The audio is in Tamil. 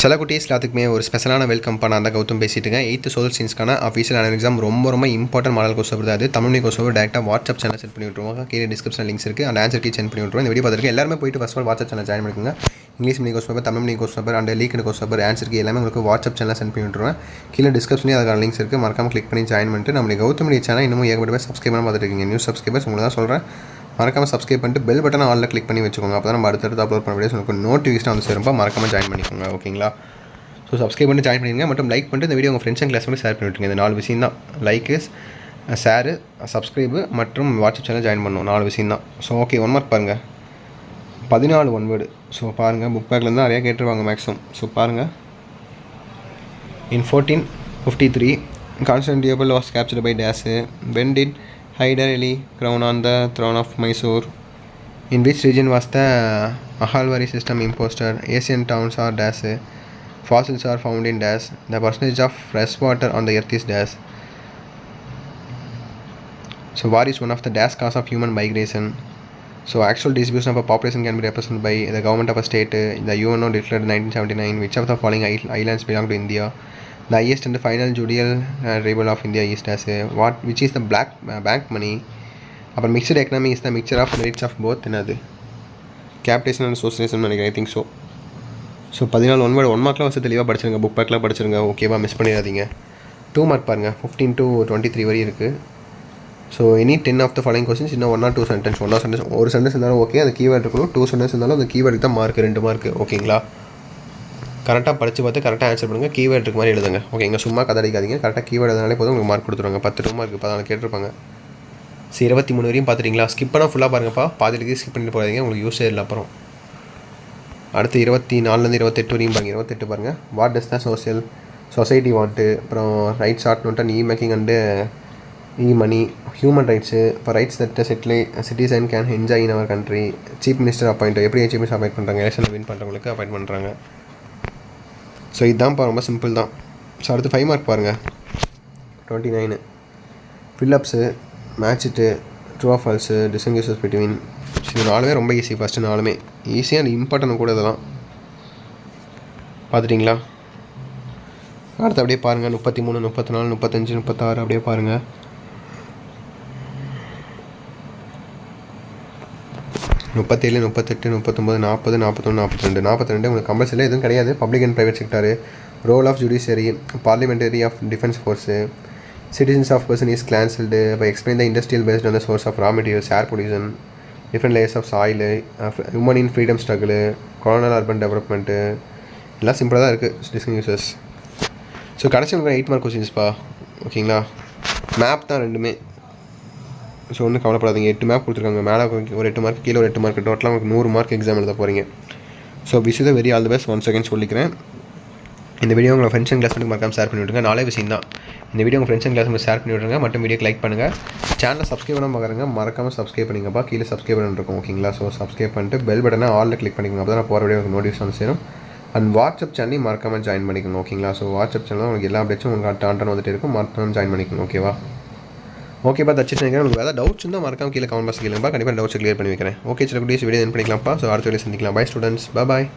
சில குட்டீஸ் எல்லாத்துக்குமே ஒரு ஸ்பெஷலான வெல்கம் பண்ண அந்த கௌதம் பேசிட்டுங்க 8th சோஷியல் சயின்ஸ்க்கான அஃபீஷியல் ஆனுவல் எக்ஸாம் ரொம்ப இம்பார்ட்டன்ட் மாடல் கொஸ்டின் வருது. அது தமிழ் கொஸ்டின் டேரெக்டாக வாட்ஸ்அப் சேனல் சென்ட் பண்ணி விட்டுருவோம். கீழே டிஸ்கிரிப்ஷன் லிங்க்ஸ் இருக்குது, அந்த ஆன்சர் கீ சென்ட் பண்ணி விட்டுருவோம். இந்த வீடியோ பார்த்துருக்கு எல்லாருமே போய்ட்டு first all WhatsApp channel join பண்ணிக்கோங்க. English medium question paper, Tamil medium question paper and leak question paper answer key எல்லாமே உங்களுக்கு வாட்ஸ்அப் சேனல் சென்ட் பண்ணி விட்டுருவேன். கீழே டிஸ்கிரிப்ஷனே அதுக்கான லிங்க்ஸ் இருக்குது, மறக்காம கிளிக் பண்ணி ஜாயின் பண்ணிட்டு நம்மளுக்கு கௌதம் மீடியா சேனல் இன்னும் ஏகப்பட்ட பேர் சப்ஸ்கிரைப் பண்ண பார்த்துட்டு இருக்கீங்க. நியூ சப்ஸ்கிரைபர்ஸ் உங்களுக்கு தான் சொல்கிறேன், மறக்காமல் சப்ஸ்கிரைப் பண்ணிட்டு பெல் பட்டனை ஆலில் கிளிக் பண்ணி வச்சுக்கோங்க. அப்போ தான் நம்ம அடுத்தடுத்து அப்லோட் பண்ண வீடியோஸ் உங்களுக்கு நோட்டிஃபிகேஷன் வந்து சேரும்பா. மறக்காமல் ஜாயின் பண்ணிக்கோங்க. ஓகேங்களா? ஸோ சப்ஸ்கிரைப் பண்ணி ஜாயின் பண்ணிடுங்க. மற்றும் லைக் பண்ணிட்டு இந்த வீடியோ உங்கள் ஃப்ரெண்ட்ஸ் அண்ட் கிளாஸ் பண்ணி ஷேர் பண்ணி விட்டுருங்க. இந்த 4 விஷயம் தான்: லைக்கு, ஷேரு, சப்ஸ்கிரைபு மற்றும் வாட்ஸ்அப் சேனல் ஜாயின் பண்ணணும். 4 விஷயம் தான். ஸோ ஓகே, 1 மார்க் பாருங்கள். 14 ஒன் வேர்டு. ஸோ பாருங்கள், புக் பேக்லேருந்து நிறையா கேட்டுருவாங்க மேக்ஸிமம். ஸோ பாருங்கள், in 1453 Constantinople was captured by Dash. When did Hyder Ali crown on the throne of Mysore? In which region was the Ahalwari system imposed? Asian towns are Dash. Fossils are found in Dash. The percentage of fresh water on the earth is Dash. So war is one of the Dash cause of human migration. So actual distribution of a population can be represented by the government of a state. The UNO declared in 1979 which of the following islands belong to India. The highest and the final judicial tribunal of India is Dash. Which is the black bank money. Upon mixed economy is the mixture of merits of both. Another capitalism and socialism. I think so. So 14 one word 1 மார்க்கில் வச்சு தெளிவாக படிச்சிருங்க, புக் பேக்கில் படிச்சிருங்க. ஓகேவா? மிஸ் பண்ணிடாதீங்க. 2 மார்க் பாருங்கள், 15 to 23 வரை இருக்குது. So any 10 of the following questions இன்னும் 1 or 2 சென்டென்ஸ். 1 சென்டென்ஸ், ஒரு சென்டென்ஸ் இருந்தாலும் ஓகே, அது கீவேர்டு இருக்கணும். 2 சென்டென்ஸ் இருந்தாலும் அந்த கீவேர்டுக்கு தான் மார்க் 2 மார்க். ஓகேங்களா? கரெக்டாக படித்து பார்த்து கரெக்டாக ஆன்சர் பண்ணுங்கள். கீவேர்டு இருக்கு மாதிரி எழுதுங்க. ஓகேங்க? சும்மா கதை அடிக்காதீங்க. கரெக்டாக கீவேர்டு எதனாலே போதும் உங்களுக்கு மார்க் கொடுத்துருவாங்க. 10 2 மார்க் 14 கேட்டிருப்பாங்க. சரி, 23 வரையும் பார்த்துட்டிங்களா? ஸ்கிப் பண்ணால் ஃபுல்லாக பாருங்கப்பா. பாதிக்கு ஸ்கிப் பண்ணிட்டு போகாதீங்க, உங்களுக்கு யூஸே இல்லை அப்புறம். அடுத்து 24லேருந்து 28 வரையும் பாருங்கள். 28 பாருங்கள். What does the society want. அப்புறம் rights are not a making and a money. Human rights. இப்போ rights that citizen can enjoy in our country. Chief minister appoint. எப்படி சீஃப் மினிஸ்டர் அப்பாயிண்ட் பண்ணுறாங்க? எலெக்ஷனில் வின் பண்ணுறவங்களுக்கு அப்பாயிண்ட் பண்ணுறாங்க. ஸோ இதுதான்ப்பா, ரொம்ப சிம்பிள் தான். ஸோ அடுத்து 5 மார்க் பாருங்கள். 29 ஃபில்லப்ஸு, மேட்சிட்டு, true of false, distinguishes between. இது 4மே ரொம்ப ஈஸி. ஃபஸ்ட்டு 4மே ஈஸி அண்ட் இம்பார்ட்டன்ட் கூட. இதெல்லாம் பார்த்துட்டிங்களா? அடுத்து அப்படியே பாருங்கள். 33 34 35 36 அப்படியே பாருங்கள். 37 38 39 40 41 42 42 உங்களுக்கு கம்பல்சரியில் எதுவும் கிடையாது. Public and private sector. Role of judiciary. Parliamentary of defence force. Citizens of person is cancelled. By explain the industrial based on the source of raw materials, air pollution, different layers of soil, human in freedom struggle, colonial urban development. எல்லாம் சிம்பிளாக தான் இருக்குது டிஸ்கஷன்ஸ். ஸோ கடைசி உங்களுக்கு 8 மார்க் கொஸ்டின்ஸ்ப்பா. ஓகேங்களா? மேப் தான் 2மே. ஸோ ஒன்றும் கவலைப்படாதீங்க. 8 மேப் கொடுத்துருக்காங்க. மேலே ஒரு 8 மார்க், கீழே ஒரு 8 மார்க். டோட்டலாக உங்களுக்கு 100 மார்க் எக்ஸாம் எழுத போகிறீங்க. So wish the very all the best. 1 second சொல்லிக்கிறேன். இந்த வீடியோ உங்கள் ஃப்ரெண்ட்ஸ் அண்ட் கிளாஸ் மட்டும் மறக்காம ஷேர் பண்ணி விட்டுருங்க. 4 விஷயம் தான். இந்த வீடியோ உங்கள் ஃப்ரெண்ட்ஸ் அண்ட் கிளாஸ் மட்டும் ஷேர் பண்ணி விட்டுருங்க. மட்டும் வீடியோக்கு லைக் பண்ணுங்கள். சேனலை சப்ஸ்கிரைப் பண்ண பார்க்குறங்க, மறக்காமல் சப்ஸ்கிரைப் பண்ணிங்கப்பா. கீழே சப்ஸ்கிரைப் பண்ணிருக்கோம். ஓகேங்களா? ஸோ சப்ஸ்கிரைப் பண்ணிட்டு பெல் பட்டனை ஆலில் கிளிக் பண்ணிக்கோங்க. அப்போ தான் நான் போகிற வீடியோ உங்களுக்கு நோட்டிஃபிகேஷன் சேரும். அண்ட் வாட்ஸ்அப் சேனலையும் மறக்காமல் ஜாயின் பண்ணிக்கோங்க. ஓகேங்களா? ஸோ வாட்ஸ்அப் சேனல் உங்களுக்கு எல்லா அப்டேட்ஸும் உங்களுக்கு டான்டன் வந்துட்டு இருக்கும். மறக்காமல் ஜாயின் பண்ணிக்கோங்க. ஓகேவா? ஓகேப்பா, தச்சுட்டு நினைக்கிறேன். உங்களுக்கு வேறு டவுட்ஸ் இருந்தால் மறக்காம கீழே கமெண்ட் பாக்ஸ் கேளுங்கப்பா. கண்டிப்பாக டவுட்ஸ் கிளியர் பண்ணி வைக்கிறேன். ஓகே, சில குட்டீஸ் வீடியோ என் பண்ணிக்கலாம்ப்பா. ஸோ அடுத்த வீடியோ சந்திக்கலாம். Bye students. பாய்.